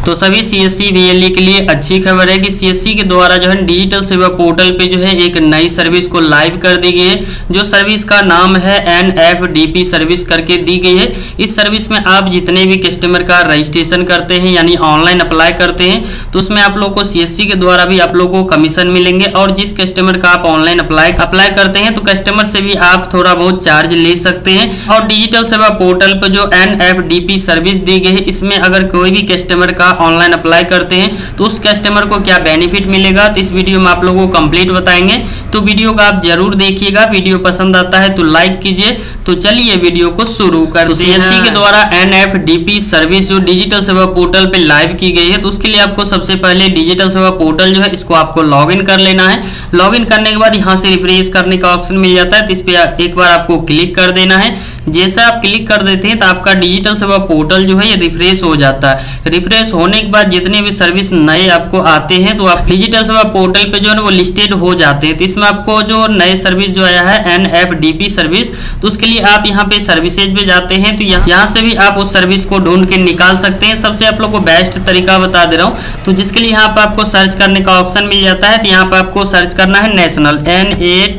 तो सभी CSC VLE के लिए अच्छी खबर है कि सीएससी के द्वारा जो है डिजिटल सेवा पोर्टल पे जो है एक नई सर्विस को लाइव कर दी गई है, जो सर्विस का नाम है एनएफडीपी सर्विस करके दी गई है। इस सर्विस में आप जितने भी कस्टमर का रजिस्ट्रेशन करते हैं यानी ऑनलाइन अप्लाई करते हैं तो उसमें आप लोग को सीएससी के द्वारा भी आप लोग को कमीशन मिलेंगे, और जिस कस्टमर का आप ऑनलाइन अप्लाई करते हैं तो कस्टमर से भी आप थोड़ा बहुत चार्ज ले सकते हैं। और डिजिटल सेवा पोर्टल पर जो एनएफडीपी सर्विस दी गई है इसमें अगर कोई भी कस्टमर का ऑनलाइन अप्लाई करते हैं तो उस कस्टमर को क्या बेनिफिट मिलेगा, तो इस वीडियो में आप लोगों को कंप्लीट बताएंगे। तो वीडियो का आप जरूर देखिएगा, वीडियो पसंद आता है तो लाइक कीजिए। तो चलिए वीडियो को शुरू करते हैं। सीएससी के द्वारा एनएफडीपी सर्विस जो डिजिटल सेवा पोर्टल पे लाइव की गई है, तो उसके लिए आपको सबसे पहले डिजिटल सेवा पोर्टल जो है इसको आपको लॉगिन कर लेना है। लॉगिन करने के बाद यहाँ से रिफ्रेश करने का ऑप्शन मिल जाता है, तो इस पे एक बार आपको क्लिक कर देना है। जैसा आप क्लिक कर देते हैं तो आपका डिजिटल सेवा पोर्टल जो है ये रिफ्रेश हो जाता है। रिफ्रेश होने के बाद जितने भी सर्विस नए आपको आते हैं तो आप डिजिटल सेवा पोर्टल पे जो है वो लिस्टेड हो जाते हैं। तो इसमें आपको जो नए सर्विस जो आया है एनएफडीपी सर्विस, तो उसके लिए आप यहाँ पे सर्विसेज पे जाते हैं तो यहाँ से भी आप उस सर्विस को ढूंढ के निकाल सकते हैं। सबसे आप लोग को बेस्ट तरीका बता दे रहा हूँ, तो जिसके लिए यहाँ पे आपको सर्च करने का ऑप्शन मिल जाता है। तो यहाँ पे आपको सर्च करना है नेशनल, NATIONAL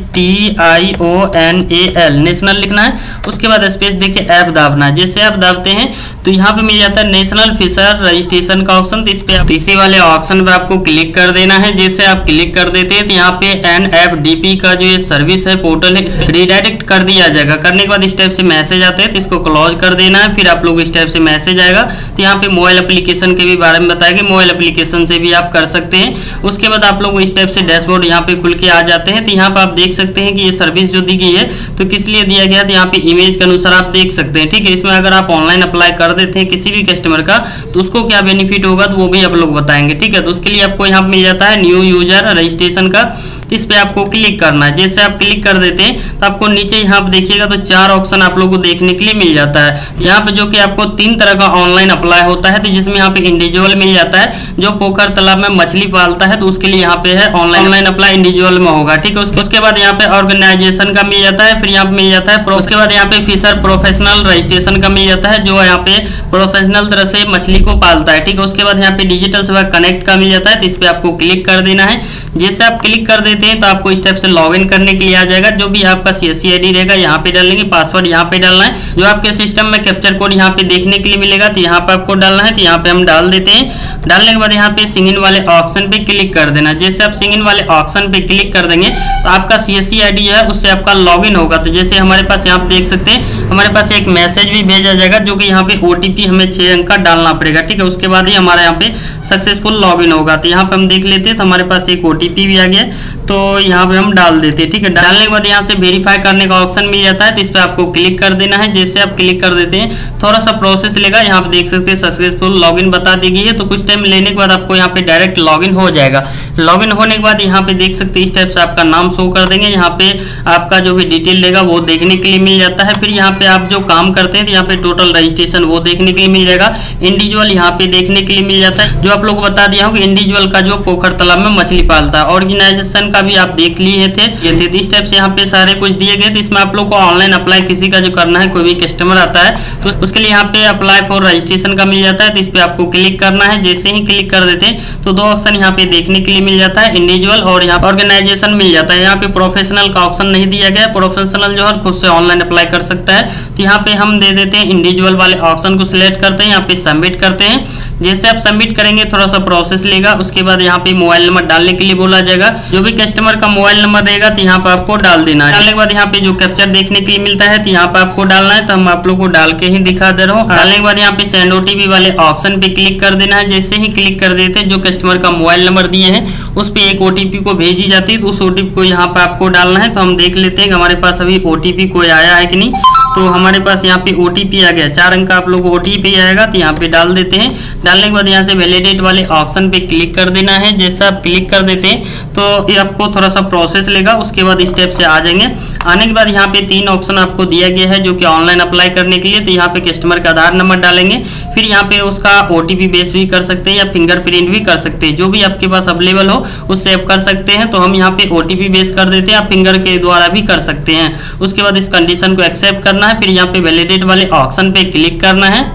नेशनल लिखना है। उसके बाद स्पेस देके ऐप दाबना है। जैसे आप दाबते हैं तो यहाँ पे मिल जाता है नेशनल फिशर रजिस्ट्रेशन का ऑप्शन, तो इस पे इसी वाले ऑप्शन पे आपको क्लिक कर देना है। जैसे आप क्लिक कर देते हैं तो यहाँ पे एनएफडीपी का जो ये सर्विस है पोर्टल है इस पे रिडायरेक्ट कर दिया जाएगा। करने के बाद इस टाइप से मैसेज आते हैं तो इसको क्लोज कर देना है। फिर आप लोग इस टाइप से मैसेज आएगा तो यहाँ पे मोबाइल एप्लीकेशन के भी बारे में बताएंगे, मोबाइल एप्लीकेशन से भी आप कर सकते हैं। उसके बाद आप लोग इस टाइप से डैशबोर्ड यहाँ पे खुल के आ जाते हैं। तो यहाँ पे आप देख सकते हैं कि ये सर्विस जो दी गई है तो किस लिए दिया गया, तो यहाँ पे इमेज के अनुसार आप देख सकते हैं। ठीक है, इसमें अगर आप ऑनलाइन अप्लाई कर देते हैं किसी भी कस्टमर का तो उसको क्या बेनिफिट होगा तो वो भी आप लोग बताएंगे। ठीक है, तो उसके लिए आपको यहाँ पे मिल जाता है न्यू यूजर रजिस्ट्रेशन का, तो इस पे आपको क्लिक करना है। जैसे आप क्लिक कर देते हैं तो आपको नीचे यहाँ पे देखिएगा तो 4 ऑप्शन आप लोगों को देखने के लिए मिल जाता है। यहाँ पे जो कि आपको 3 तरह का ऑनलाइन अप्लाई होता है, तो जिसमें यहाँ पे इंडिविजुअल मिल जाता है, जो पोखर तालाब में मछली पालता है तो उसके लिए यहाँ पे है ऑनलाइन अप्लाई इंडिविजुअल में होगा। ठीक है, उसके बाद यहाँ पे ऑर्गेनाइजेशन का मिल जाता है, फिर यहाँ पे मिल जाता है उसके बाद यहाँ पे फिशर प्रोफेशनल रजिस्ट्रेशन का मिल जाता है, जो यहाँ पे प्रोफेशनल तरह से मछली को पालता है। ठीक है, उसके बाद यहाँ पे डिजिटल सेवा कनेक्ट का मिल जाता है, तो इस पे आपको क्लिक कर देना है। जैसे आप क्लिक कर देते हैं तो आपको इस टाइप से लॉगिन करने के लिए आ जाएगा। जो भी आपका सीएससी आईडी रहेगा यहाँ पे डालेंगे, पासवर्ड यहाँ पे डालना है। जो आपके सिस्टम में कैप्चर कोड यहाँ पे देखने के लिए मिलेगा तो यहाँ पे आपको डालना है, तो यहाँ पे हम डाल देते हैं। डालने के बाद यहाँ पे सिंग इन वाले ऑप्शन पे क्लिक कर देना। जैसे आप सिंग इन वाले ऑप्शन पे क्लिक कर देंगे तो आपका सीएससी आईडी है उससे आपका लॉगिन होगा। तो जैसे हमारे पास यहाँ पे देख सकते हैं हमारे पास एक मैसेज भी भेजा जाएगा, जो कि यहाँ पे ओटीपी हमें 6 अंक का डालना पड़ेगा। ठीक है, उसके बाद ही हमारा यहाँ पे सक्सेसफुल लॉगिन होगा। तो यहाँ पे हम देख लेते हैं तो हमारे पास एक ओटीपी भी आ गया, तो यहाँ पे हम डाल देते हैं। ठीक है, डालने के बाद यहाँ से वेरीफाई करने का ऑप्शन मिल जाता है, तो इस पे आपको क्लिक कर देना है। जैसे आप क्लिक कर देते हैं थोड़ा सा प्रोसेस लेगा। यहाँ पे देख सकते हैं सक्सेसफुल लॉगिन बता दी गई है, तो कुछ टाइम लेने के बाद आपको यहाँ पे डायरेक्ट लॉगिन हो जाएगा। लॉगिन होने के बाद यहाँ पे देख सकते हैं इस टाइप से आपका नाम शो कर देंगे। यहाँ पे आपका जो भी डिटेल रहेगा वो देखने के लिए मिल जाता है। फिर यहाँ पे आप जो काम करते हैं तो यहाँ पे टोटल रजिस्ट्रेशन वो देखने के लिए मिल जाएगा। इंडिविजुअल यहाँ पे देखने के लिए मिल जाता है, जो आप लोग बता दिया हूँ कि इंडिविजुअल का जो पोखर तालाब में मछली पालता है। ऑर्गेनाइजेशन का भी आप देख लिए थे, ये थे इस टाइप से यहाँ पे सारे कुछ दिए गए। तो इसमें आप लोग को ऑनलाइन अप्लाई किसी का जो करना है, कोई भी कस्टमर आता है तो उसके लिए यहाँ पे अप्लाई फॉर रजिस्ट्रेशन का मिल जाता है, तो इस पे आपको क्लिक करना है। जैसे ही क्लिक कर देते हैं तो 2 ऑप्शन यहाँ पे देखने के लिए मिल जाता है, इंडिविजुअल और यहाँ ऑर्गेनाइजेशन मिल जाता है। यहाँ पे प्रोफेशनल का ऑप्शन नहीं दिया गया, प्रोफेशनल जो है खुद से ऑनलाइन अप्लाई कर सकता है। तो यहाँ पे हम दे देते हैं इंडिविजुअल वाले ऑप्शन को सिलेक्ट करते हैं, यहाँ पे सबमिट करते हैं। जैसे आप सबमिट करेंगे थोड़ा सा प्रोसेस लेगा। उसके बाद यहाँ पे मोबाइल नंबर डालने के लिए बोला जाएगा, जो भी कस्टमर का मोबाइल नंबर रहेगा तो यहाँ पे आपको डाल देना है। डालने के बाद यहाँ पे जो कैप्चर देखने के लिए मिलता है तो यहाँ पे आपको डालना है, तो हम आप लोग को डाल के ही दिखा दे रहा हूँ। डालने के बाद यहाँ पे सेंड ओटीपी वाले ऑप्शन पे क्लिक कर देना है। जैसे ही क्लिक कर देते हैं जो कस्टमर का मोबाइल नंबर दिए हैं उस पे एक ओटीपी को भेजी जाती है, तो उस ओटीपी को यहाँ पे आपको डालना है। तो हम देख लेते हैं कि हमारे पास अभी ओटीपी कोई आया है कि नहीं। तो हमारे पास यहाँ पे ओटीपी आ गया, 4 अंक का आप लोग को ओटीपी आएगा, तो यहाँ पे डाल देते हैं। डालने के बाद यहाँ से वैलिडेट वाले ऑप्शन पे क्लिक कर देना है। जैसा आप क्लिक कर देते हैं तो ये आपको थोड़ा सा प्रोसेस लेगा। उसके बाद स्टेप से आ जाएंगे। आने के बाद यहाँ पे 3 ऑप्शन आपको दिया गया है जो कि ऑनलाइन अप्लाई करने के लिए। तो यहाँ पे कस्टमर का आधार नंबर डालेंगे, फिर यहाँ पे उसका ओटीपी बेस भी कर सकते हैं या फिंगरप्रिंट भी कर सकते हैं, जो भी आपके पास अवेलेबल हो उससे आप कर सकते हैं। तो हम यहाँ पे ओटीपी बेस कर देते हैं, आप फिंगर के द्वारा भी कर सकते हैं। उसके बाद इस कंडीशन को एक्सेप्ट करना है, फिर यहाँ पे वैलिडेट वाले ऑप्शन पे क्लिक करना है।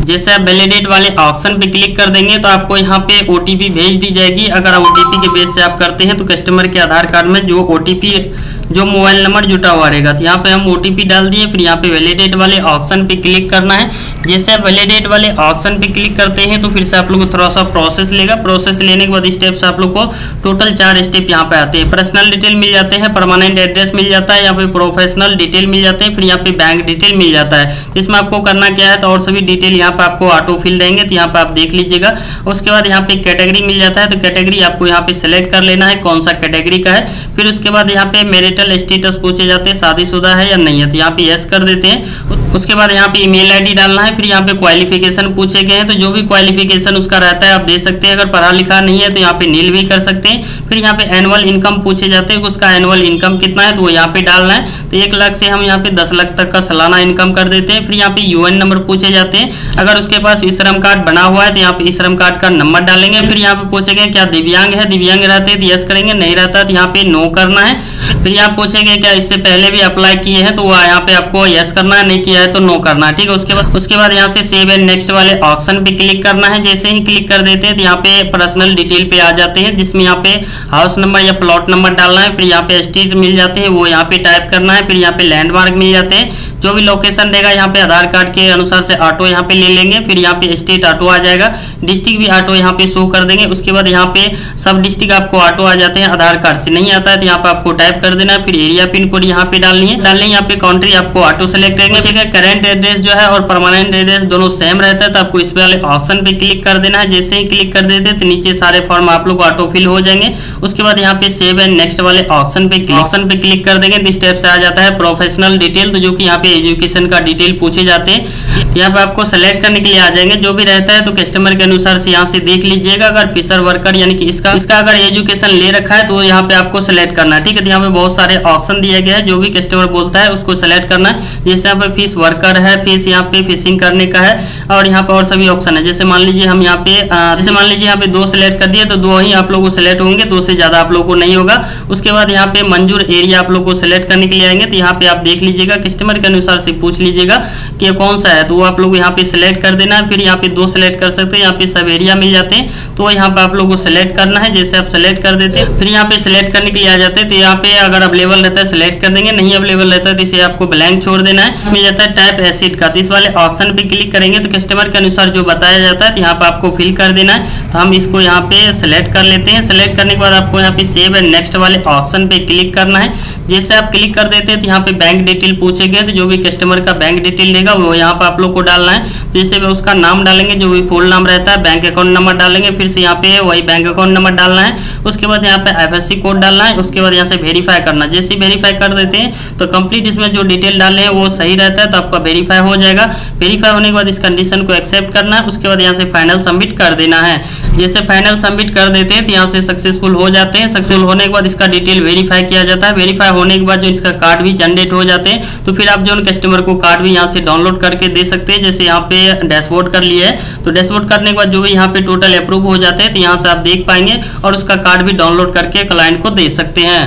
जैसे आप वैलिडेट वाले ऑप्शन पे क्लिक कर देंगे तो आपको यहाँ पे OTP भेज दी जाएगी। अगर OTP के बेस से आप करते हैं तो कस्टमर के आधार कार्ड में जो OTP जो मोबाइल नंबर जुटा हुआ रहेगा, तो यहाँ पे हम OTP डाल दिए। फिर यहाँ पे वैलिडेट वाले ऑप्शन पे क्लिक करना है। जैसे आप वैलिडेट वाले ऑप्शन पे क्लिक करते हैं तो फिर से आप लोग को थोड़ा सा प्रोसेस लेगा। प्रोसेस लेने के बाद स्टेप्स आप लोग को टोटल 4 स्टेप यहाँ पे आते हैं। पर्सनल डिटेल मिल जाते हैं, परमानेंट एड्रेस मिल जाता है, यहाँ पे प्रोफेशनल डिटेल मिल जाते हैं, फिर यहाँ पे बैंक डिटेल मिल जाता है। इसमें आपको करना क्या है, तो और सभी डिटेल यहाँ पे आपको ऑटो फिल रहेंगे, तो यहाँ पे आप देख लीजिएगा। उसके बाद यहाँ पे कैटेगरी मिल जाता है, तो कैटेगरी आपको यहाँ पे सिलेक्ट कर लेना है कौन सा कैटेगरी का है। फिर उसके बाद यहाँ पे मैरिटल स्टेटस पूछे जाते हैं, शादीशुदा है या नहीं है, तो यहाँ पे यस कर देते हैं। उसके बाद यहाँ पे ईमेल आईडी डालना है। फिर यहाँ पे क्वालिफिकेशन पूछे गए हैं, तो जो भी क्वालिफिकेशन उसका रहता है आप दे सकते हैं। अगर पढ़ा लिखा नहीं है तो यहाँ पे नील भी कर सकते हैं। फिर यहाँ पे एनुअल इनकम पूछे जाते हैं, उसका एनुअल इनकम कितना है तो वो यहाँ पे डालना है। तो 1 लाख से हम यहाँ पे 10 लाख तक का सालाना इनकम कर देते हैं। फिर यहाँ पे यूएन नंबर पूछे जाते हैं। अगर उसके पास ई श्रम कार्ड बना हुआ है तो यहाँ पे ई श्रम कार्ड का नंबर डालेंगे। फिर यहाँ पे पूछे गए क्या दिव्यांग है, दिव्यांग रहते हैं तो यस करेंगे, नहीं रहता तो यहाँ पे नो करना है। फिर यहाँ पूछेंगे क्या इससे पहले भी अप्लाई किए हैं, तो वो यहाँ पे आपको यस करना है, नहीं किया है तो नो करना है, ठीक है। उसके बाद यहाँ से सेव एंड नेक्स्ट वाले ऑप्शन पे क्लिक करना है। जैसे ही क्लिक कर देते हैं तो यहाँ पे पर्सनल डिटेल पे आ जाते हैं, जिसमें यहाँ पे हाउस नंबर या प्लॉट नंबर डालना है। फिर यहाँ पे स्टेट मिल जाते हैं, वो यहाँ पे टाइप करना है। फिर यहाँ पे लैंडमार्क मिल जाते हैं, जो भी लोकेशन रहेगा यहाँ पे आधार कार्ड के अनुसार से ऑटो यहाँ पे ले लेंगे। फिर यहाँ पे स्टेट ऑटो आ जाएगा, डिस्ट्रिक्ट भी ऑटो यहाँ पे शो कर देंगे। उसके बाद यहाँ पे सब डिस्ट्रिक्ट आपको ऑटो आ जाते हैं, आधार कार्ड से नहीं आता है तो यहाँ पे आपको टाइप कर देना है। फिर एरिया पिन कोड यहाँ पे डालनी है, यहाँ पे कंट्री आपको ऑटो सेलेक्ट करेंगे। करंट एड्रेस जो है और परमानेंट एड्रेस दोनों सेम रहता है, तो आपको इस वाले ऑप्शन पे क्लिक कर देना है। जैसे ही क्लिक कर देते हैं तो नीचे सारे फॉर्म आप लोग ऑटो फिल हो जाएंगे। उसके बाद यहाँ पे सेव एंड नेक्स्ट वाले ऑप्शन पे क्लिक कर देंगे। इस स्टेप से आ जाता है प्रोफेशनल डिटेल, तो जो कि यहाँ पे एजुकेशन का डिटेल पूछे जाते हैं। यहाँ पे आपको सेलेक्ट करने के लिए आ जाएंगे, जो भी रहता है तो कस्टमर के अनुसार से यहाँ से देख लीजिएगा। अगर फिशर वर्कर यानी कि इसका अगर एजुकेशन ले रखा है तो यहाँ पे आपको सेलेक्ट करना है, ठीक है। तो यहाँ पे बहुत सारे ऑप्शन दिए गए हैं, जो भी कस्टमर बोलता है उसको सेलेक्ट करना है। जैसे यहाँ पे फिश वर्कर है, फिश यहाँ पे फिशिंग करने का है, और यहाँ पे और सभी ऑप्शन है। जैसे मान लीजिए हम यहाँ पे यहाँ पे 2 सेलेक्ट कर दिए तो 2 ही आप लोगों को सेलेक्ट होंगे, 2 से ज्यादा आप लोगों को नहीं होगा। उसके बाद यहाँ पे मंजूर एरिया आप लोगों को सेलेक्ट करने के लिए आएंगे, तो यहाँ पे आप देख लीजिएगा, कस्टमर के अनुसार से पूछ लीजिएगा कि कौन सा है, तो वो आप लोग यहाँ पे सिलेक्ट कर देना है। फिर यहाँ पे 2 सेलेक्ट कर सकते हैं, यहाँ पे सब एरिया मिल जाते हैं, तो यहाँ पे आप लोग को सिलेक्ट करना है। जैसे आप सिलेक्ट कर देते हैं फिर यहाँ पे सिलेक्ट करने के लिए आ जाते हैं, तो यहाँ पे अगर अवेलेबल रहता है सिलेक्ट कर देंगे, नहीं अवेलेबल रहता है तो इसे आपको ब्लैंक छोड़ देना है। मिल जाता है टाइप एसिड का, तो इस वाले ऑप्शन पे क्लिक करेंगे तो कस्टमर के अनुसार जो बताया जाता है तो यहाँ पे आपको फिल कर देना है। तो हम इसको यहाँ पे सिलेक्ट कर लेते हैं। सिलेक्ट करने के बाद आपको यहाँ पे सेव एंड नेक्स्ट वाले ऑप्शन पे क्लिक करना है। जैसे आप क्लिक कर देते हैं तो यहाँ पे बैंक डिटेल पूछे गए, तो जो भी कस्टमर का बैंक डिटेल देगा वो यहाँ पे आप लोग को डालना है। तो जैसे उसका नाम डालेंगे, जो भी फुल नाम रहता है, बैंक अकाउंट नंबर डालेंगे, फिर से यहाँ पे वही बैंक अकाउंट नंबर डालना है। उसके बाद यहाँ पे FSC कोड डालना है। उसके बाद यहाँ से वेरीफाई करना। जैसे वेरीफाई कर देते हैं तो कंप्लीट इसमें जो डिटेल डाले हैं वो सही रहता है, तो आपका वेरीफाई हो जाएगा। वेरीफाई होने के बाद इस कंडीशन को एक्सेप्ट करना है। उसके बाद यहाँ से फाइनल सबमिट कर देना है। जैसे फाइनल सबमिट कर देते हैं तो यहाँ से सक्सेसफुल हो जाते हैं। सक्सेसफुल होने के बाद इसका डिटेल वेरीफाई किया जाता है। वेरीफाई होने के बाद जो इसका कार्ड भी जनरेट हो जाते हैं, तो फिर आप जो कस्टमर को कार्ड भी यहाँ से डाउनलोड करके दे सकते हैं। जैसे यहाँ पे डैशबोर्ड कर लिया है, तो डैशबोर्ड करने के बाद जो भी यहाँ पे टोटल अप्रूव हो जाते हैं, तो यहाँ से आप देख पाएंगे और उसका कार्ड भी डाउनलोड करके क्लाइंट को दे सकते हैं।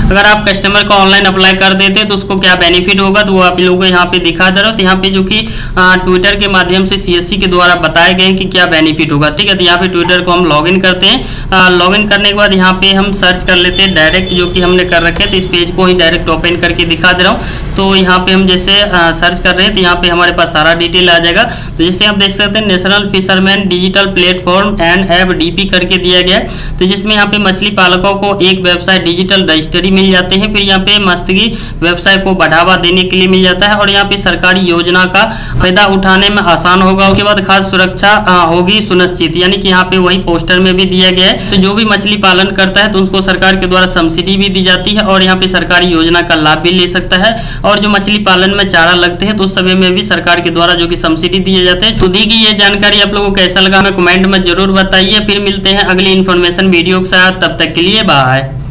अगर आप कस्टमर को ऑनलाइन अप्लाई कर देते हैं तो उसको क्या बेनिफिट होगा, तो वो आप लोगों को यहाँ पे दिखा दे रहा हूँ। तो यहाँ पे जो कि ट्विटर के माध्यम से CSC के द्वारा बताए गए कि क्या बेनिफिट होगा, ठीक है। तो यहाँ पे ट्विटर को हम लॉगिन करते हैं। लॉगिन करने के बाद यहाँ पे हम सर्च कर लेते हैं डायरेक्ट, जो कि हमने कर रखे हैं। तो इस पेज को ही डायरेक्ट ओपन करके दिखा दे रहा हूँ। तो यहाँ पे हम जैसे सर्च कर रहे हैं तो यहाँ पे हमारे पास सारा डिटेल आ जाएगा। तो जैसे आप देख सकते हैं national fisherman digital platform and app DP करके दिया गया है। तो जिसमें यहाँ पे मछली पालकों को एक वेबसाइट डिजिटल रजिस्ट्री मिल जाते हैं। फिर यहाँ पे मस्तगी व्यवसाय को बढ़ावा देने के लिए मिल जाता है, और यहाँ पे सरकारी योजना का फायदा उठाने में आसान होगा। उसके बाद खाद्य सुरक्षा होगी सुनिश्चित, यानी कि यहाँ पे वही पोस्टर में भी दिया गया है। तो जो भी मछली पालन करता है तो उसको सरकार के द्वारा सब्सिडी भी दी जाती है, और यहाँ पे सरकारी योजना का लाभ भी ले सकता है। और जो मछली पालन में चारा लगते हैं तो उस समय में भी सरकार के द्वारा जो कि सब्सिडी दिए जाते हैं। तो दी गई ये जानकारी आप लोगों को कैसा लगा हमें कमेंट में जरूर बताइए। फिर मिलते हैं अगली इन्फॉर्मेशन वीडियो के साथ, तब तक के लिए बाय।